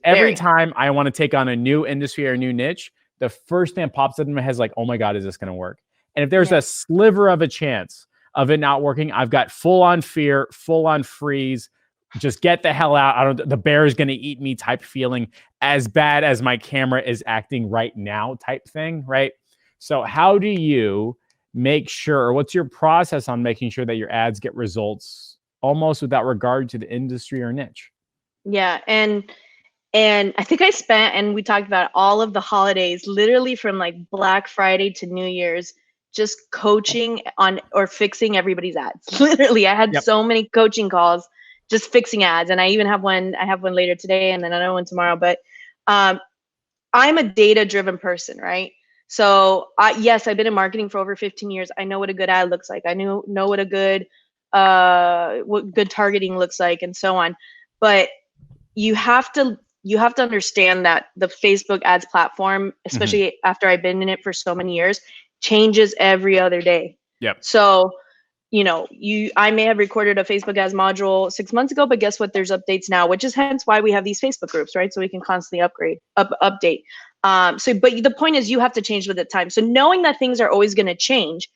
Every time I want to take on a new industry or a new niche, the first thing that pops up in my head is like, oh my God, is this going to work? And if there's a sliver of a chance of it not working, I've got full on fear, full on freeze, just get the hell out. The bear is going to eat me type feeling, as bad as my camera is acting right now type thing, right? So how do you make sure, or what's your process on making sure that your ads get results almost without regard to the industry or niche? Yeah. And I think I spent, and we talked about all of the holidays, literally from like Black Friday to New Year's, just coaching on or fixing everybody's ads. Literally, I had so many coaching calls just fixing ads. And I even have one, I have one later today and then another one tomorrow. But I'm a data-driven person, right? So yes, I've been in marketing for over 15 years. I know what a good ad looks like. I know what a good targeting looks like and so on. But you have to understand that the Facebook ads platform, especially after I've been in it for so many years, changes every other day. Yep. So, I may have recorded a Facebook ads module 6 months ago, but guess what? There's updates now, which is hence why we have these Facebook groups, right? So we can constantly update. But the point is you have to change with the time. So knowing that things are always going to change,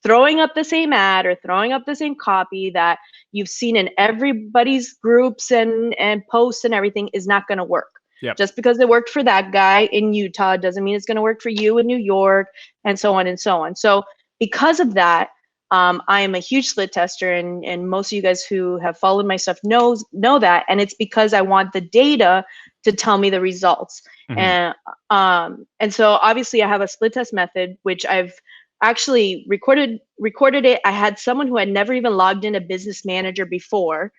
throwing up the same ad or throwing up the same copy that you've seen in everybody's groups and posts and everything is not going to work. Yep. Just because it worked for that guy in Utah doesn't mean it's going to work for you in New York, and so on and so on. So because of that, I am a huge split tester, and most of you guys who have followed my stuff know that, and it's because I want the data to tell me the results. And so obviously I have a split test method, which I've actually recorded it. I had someone who had never even logged in a Business Manager before,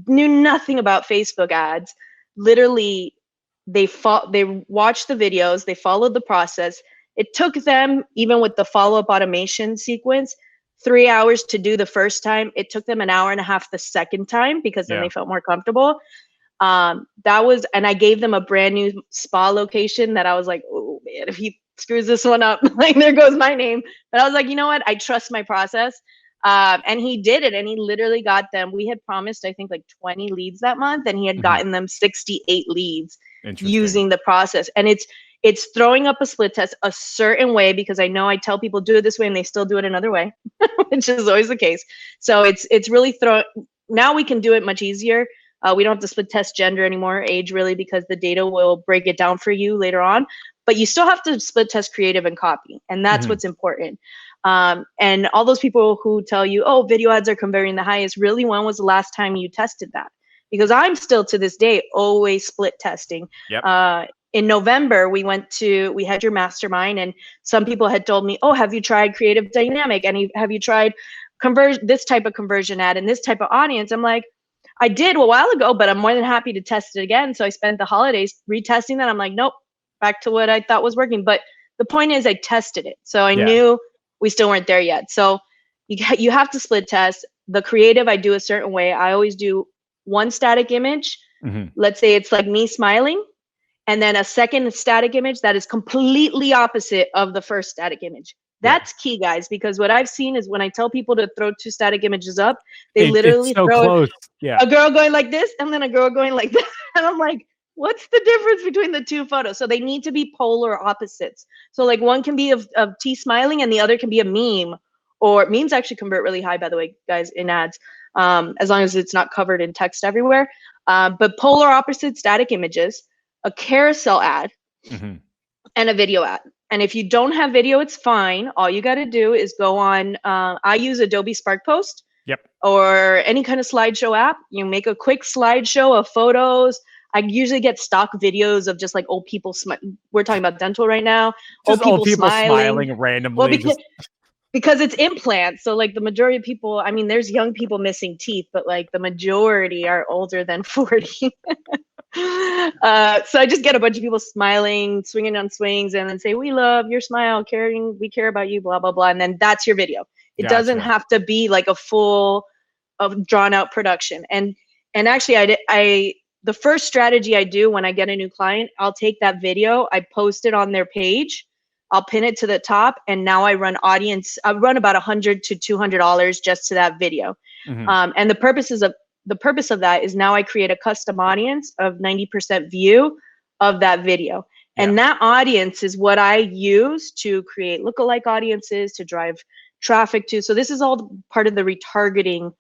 knew nothing about Facebook ads. Literally, they watched the videos, they followed the process. It took them, even with the follow-up automation sequence, 3 hours to do the first time. It took them an hour and a half the second time, because then they felt more comfortable. And I gave them a brand new spa location that I was like, oh man, if he screws this one up, like there goes my name. But I was like, you know what? I trust my process. And he did it, and he literally got them. We had promised, I think, like 20 leads that month, and he had gotten them 68 leads using the process. And it's throwing up a split test a certain way, because I know I tell people do it this way and they still do it another way, which is always the case. So it's really now we can do it much easier. We don't have to split test gender anymore, age really, because the data will break it down for you later on. But you still have to split test creative and copy, and that's what's important. And all those people who tell you, oh, video ads are converting the highest, really, when was the last time you tested that? Because I'm still to this day always split testing. In November, we had your mastermind, and some people had told me, oh, have you tried creative dynamic? And have you tried this type of conversion ad and this type of audience? I'm like, I did a while ago, but I'm more than happy to test it again. So I spent the holidays retesting that. I'm like, nope, back to what I thought was working. But the point is I tested it. So I knew we still weren't there yet. So you have to split test. The creative, I do a certain way. I always do one static image. Let's say it's like me smiling, and then a second static image that is completely opposite of the first static image. That's key, guys, because what I've seen is when I tell people to throw two static images up, they literally throw a girl going like this and then a girl going like that. And I'm like, what's the difference between the two photos? So they need to be polar opposites. So like one can be of T smiling and the other can be a meme, or memes actually convert really high, by the way, guys, in ads, as long as it's not covered in text everywhere. But polar opposite static images, a carousel ad, and a video ad. And if you don't have video, it's fine. All you got to do is go on, I use Adobe Spark Post or any kind of slideshow app. You make a quick slideshow of photos. I usually get stock videos of just like old people. We're talking about dental right now. Just old people smiling randomly. Well, because it's implants. So like the majority of people, I mean, there's young people missing teeth, but like the majority are older than 40. So I just get a bunch of people smiling, swinging on swings, and then say, we love your smile, we care about you, blah, blah, blah. And then that's your video. It doesn't have to be like a full of drawn out production. And actually the first strategy I do when I get a new client, I'll take that video, I post it on their page, I'll pin it to the top, and now I run about $100 to $200 just to that video. And the purpose is the purpose of that is now I create a custom audience of 90% view of that video. And that audience is what I use to create lookalike audiences, to drive traffic to. So this is all part of the retargeting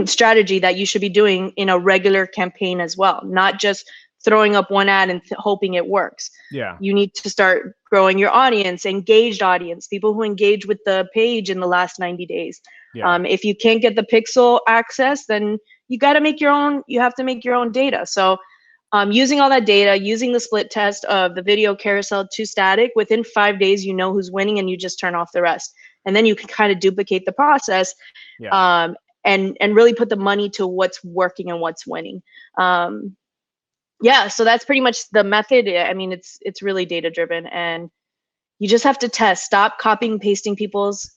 strategy that you should be doing in a regular campaign as well, not just throwing up one ad and hoping it works. Yeah. You need to start growing your audience, engaged audience, people who engage with the page in the last 90 days. Yeah. If you can't get the pixel access, then you got to make your own, you have to make your own data. So using all that data, using the split test of the video carousel to static, within 5 days, you know who's winning and you just turn off the rest. And then you can kind of duplicate the process and really put the money to what's working and what's winning. Yeah, so that's pretty much the method. I mean, it's really data driven, and you just have to test. Stop copying and pasting people's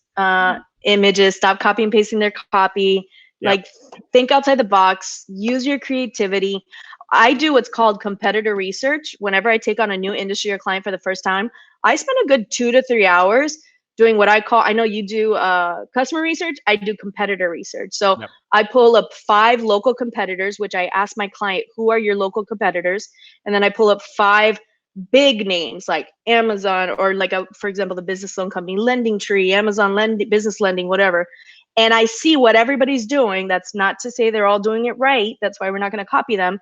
images. Stop copying and pasting their copy. Like, think outside the box. Use your creativity. I do what's called competitor research. Whenever I take on a new industry or client for the first time, I spend a good 2 to 3 hours doing what I call, I know you do customer research, I do competitor research. So I pull up 5 local competitors, which I ask my client, who are your local competitors? And then I pull up 5 big names like Amazon, or like, for example, the business loan company, Lending Tree, Amazon business lending, whatever. And I see what everybody's doing. That's not to say they're all doing it right. That's why we're not going to copy them.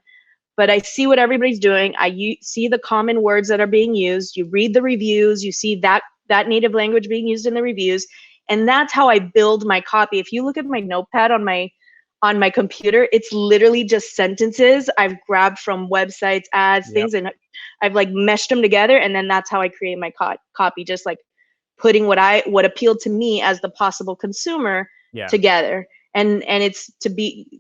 But I see what everybody's doing. See the common words that are being used. You read the reviews. You see that native language being used in the reviews. And that's how I build my copy. If you look at my notepad on my computer, it's literally just sentences I've grabbed from websites, ads, things, and I've like meshed them together. And then that's how I create my copy, just like putting what appealed to me as the possible consumer together. And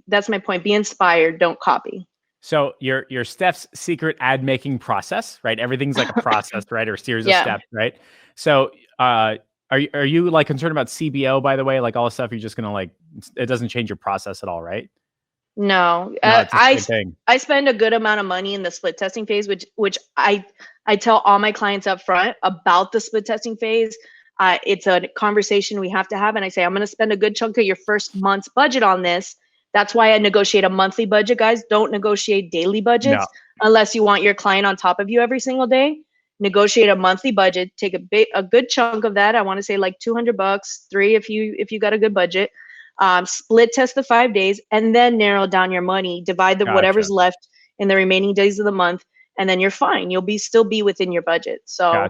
that's my point. Be inspired, don't copy. So your Steph's secret ad making process, right? Everything's like a process, right? Or a series of steps, right? So are you like concerned about CBO, by the way? Like all the stuff, you're just gonna like, it doesn't change your process at all, right? No, I spend a good amount of money in the split testing phase, which I tell all my clients up front about the split testing phase. It's a conversation we have to have, and I say, I'm going to spend a good chunk of your first month's budget on this. That's why I negotiate a monthly budget, guys. Don't negotiate daily budgets unless you want your client on top of you every single day. Negotiate a monthly budget. Take a good chunk of that. I want to say like $200, $300 if you got a good budget. Split test the 5 days, and then narrow down your money. Divide whatever's left in the remaining days of the month, and then you're fine. You'll still be within your budget. So,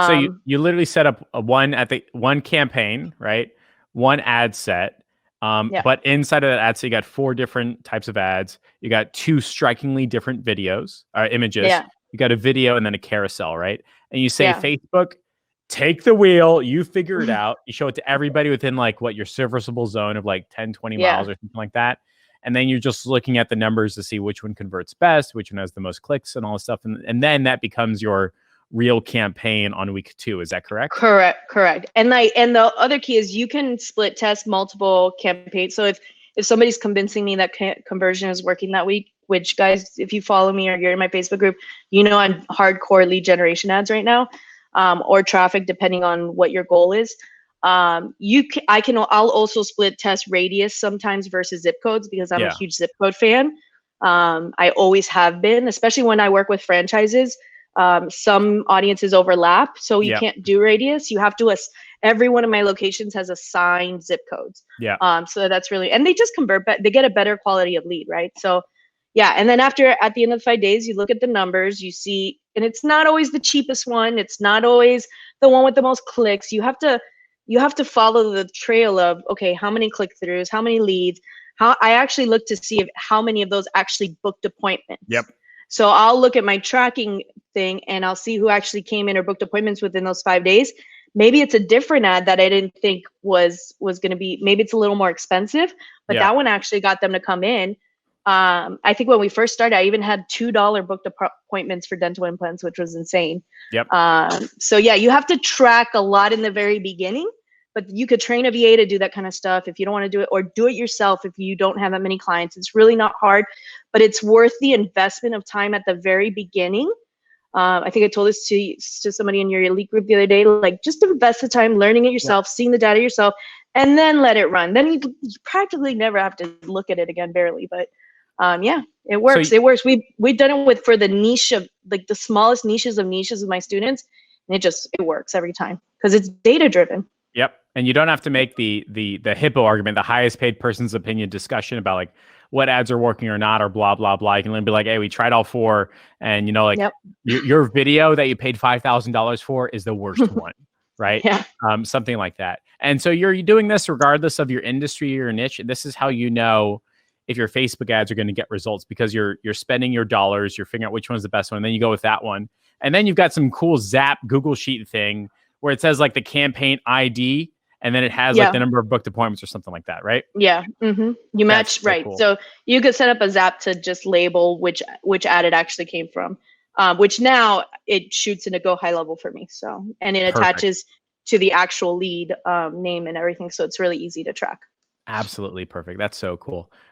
so you literally set up one campaign, right? One ad set. But inside of that ad set, you got 4 different types of ads. You got 2 strikingly different videos or images. Yeah. You got a video and then a carousel, right? And you say, Facebook, take the wheel, you figure it out. You show it to everybody within like your serviceable zone of like 10, 20 miles or something like that. And then you're just looking at the numbers to see which one converts best, which one has the most clicks and all this stuff. And then that becomes your real campaign on week 2. Is that correct? Correct. And the other key is you can split test multiple campaigns. So if somebody's convincing me that conversion is working that week, which guys, if you follow me or you're in my Facebook group, you know I'm hardcore lead generation ads right now, or traffic, depending on what your goal is. I'll also split test radius sometimes versus zip codes, because I'm a huge zip code fan. I always have been, especially when I work with franchises. Some audiences overlap, so you can't do radius. You have to, every one of my locations has assigned zip codes. So that's really, and they just convert, but they get a better quality of lead, right? So and then at the end of the 5 days, you look at the numbers, you see, and it's not always the cheapest one. It's not always the one with the most clicks. You have to follow the trail of, okay, how many click-throughs, how many leads. I actually look to see how many of those actually booked appointments. So I'll look at my tracking thing and I'll see who actually came in or booked appointments within those 5 days. Maybe it's a different ad that I didn't think was going to be, maybe it's a little more expensive, but that one actually got them to come in. I think when we first started, I even had $2 booked appointments for dental implants, which was insane. So you have to track a lot in the very beginning, but you could train a VA to do that kind of stuff if you don't want to do it, or do it yourself if you don't have that many clients. It's really not hard, but it's worth the investment of time at the very beginning I think I told this to somebody in your elite group the other day, like just invest the time learning it yourself, seeing the data yourself, and then let it run. Then you practically never have to look at it again, barely. But yeah, it works. So It works. We've done it with for the niche of like the smallest niches of niches of my students, and it works every time because it's data driven. yep. And you don't have to make the hippo argument, the highest paid person's opinion discussion about like what ads are working or not, or blah, blah, blah. You can be like, hey, we tried all four. And, you know, like Yep. your video that you paid $5,000 for is the worst one, right? Yeah. Something like that. And so you're doing this regardless of your industry or your niche. This is how you know if your Facebook ads are going to get results, because you're spending your dollars, you're figuring out which one's the best one, and then you go with that one. And then you've got some cool Zap Google Sheet thing where it says like the campaign ID, and then it has like the number of booked appointments or something like that, right? Yeah. Mm-hmm. You match, right. Cool. So you could set up a Zap to just label which ad it actually came from, which now it shoots in a go high level for me. So, and it attaches to the actual lead name and everything. So it's really easy to track. Absolutely perfect. That's so cool.